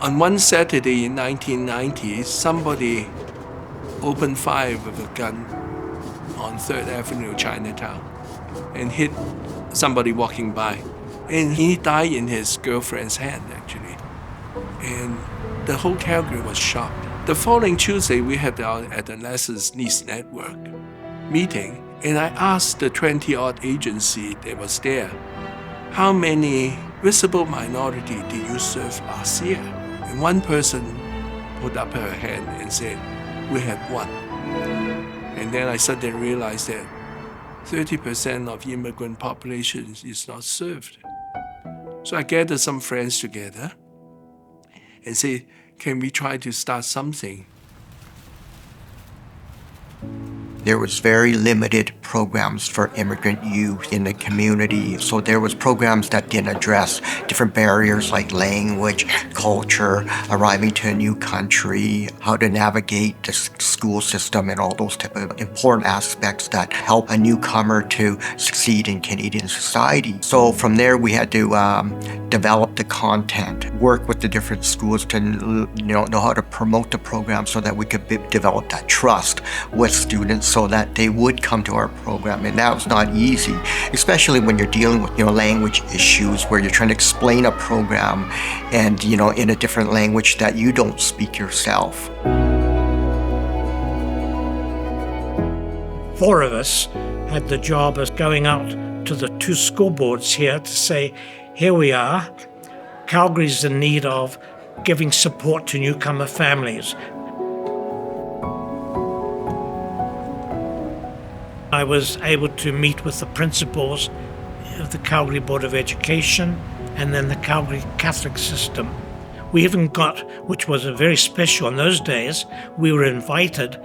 On one Saturday in 1990, somebody opened fire with a gun on 3rd Avenue, Chinatown, and hit somebody walking by. And he died in his girlfriend's hand, actually. And the whole Calgary was shocked. The following Tuesday, we had our Adolescents Needs Network meeting, and I asked the 20-odd agency that was there, how many visible minority did you serve last year? And one person put up her hand and said, we had one. And then I suddenly realized that 30% of immigrant population is not served. So I gathered some friends together and said, can we try to start something? There was very limited programs for immigrant youth in the community. So there was programs that didn't address different barriers like language, culture, arriving to a new country, how to navigate the school system, and all those type of important aspects that help a newcomer to succeed in Canadian society. So from there, we had to develop the content, work with the different schools to know how to promote the program so that we could develop that trust with students so that they would come to our program. And that was not easy, especially when you're dealing with language issues where you're trying to explain a program and in a different language that you don't speak yourself. 4 of us had the job of going out to the 2 school boards here to say, here we are, Calgary's in need of giving support to newcomer families. I was able to meet with the principals of the Calgary Board of Education and then the Calgary Catholic system. We even got, which was very special in those days, we were invited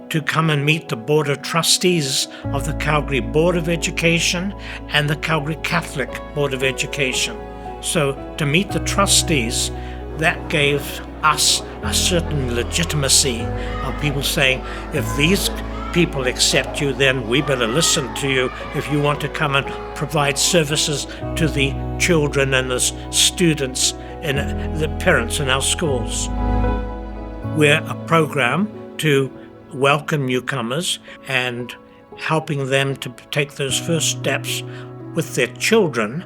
to come and meet the Board of Trustees of the Calgary Board of Education and the Calgary Catholic Board of Education. So to meet the trustees, that gave us a certain legitimacy of people saying, if these people accept you, then we better listen to you if you want to come and provide services to the children and the students and the parents in our schools. We're a program to welcome newcomers and helping them to take those first steps with their children.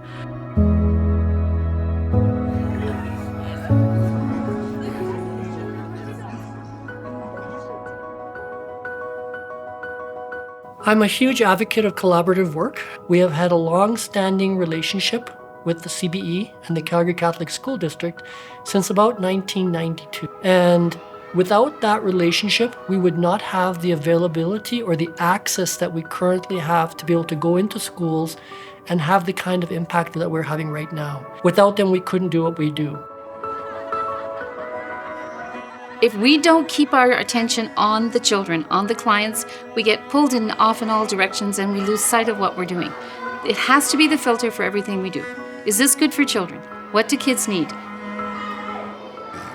I'm a huge advocate of collaborative work. We have had a long-standing relationship with the CBE and the Calgary Catholic School District since about 1992. And without that relationship, we would not have the availability or the access that we currently have to be able to go into schools and have the kind of impact that we're having right now. Without them, we couldn't do what we do. If we don't keep our attention on the children, on the clients, we get pulled off in all directions and we lose sight of what we're doing. It has to be the filter for everything we do. Is this good for children? What do kids need?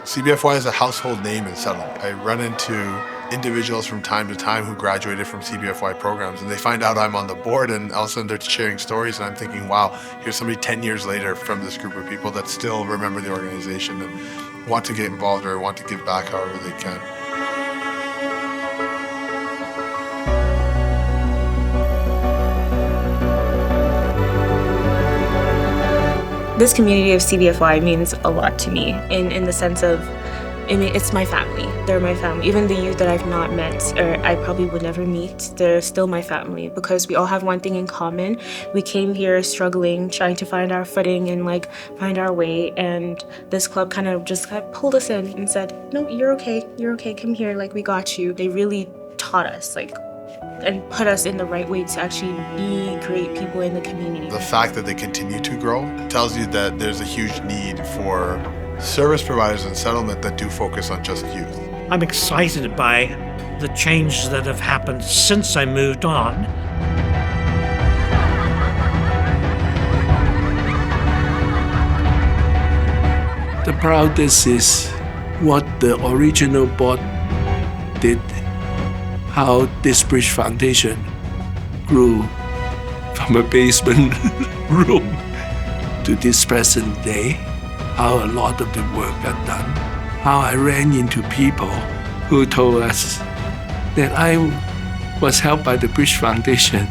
CBFY is a household name in settlement. I run into individuals from time to time who graduated from CBFY programs, and they find out I'm on the board, and all of a sudden they're sharing stories, and I'm thinking, wow, here's somebody 10 years later from this group of people that still remember the organization and want to get involved or want to give back however they can. This community of CBFY means a lot to me in the sense of, it's my family. They're my family. Even the youth that I've not met or I probably would never meet, they're still my family because we all have one thing in common. We came here struggling, trying to find our footing and find our way. And this club kind of pulled us in and said, no, you're okay, come here, we got you. They really taught us, and put us in the right way to actually be great people in the community. The fact that they continue to grow tells you that there's a huge need for service providers in settlement that do focus on just youth. I'm excited by the changes that have happened since I moved on. The proudest is what the original board did, how this Bridge Foundation grew from a basement room to this present day. how a lot of the work got done, how I ran into people who told us that I was helped by the Bridge Foundation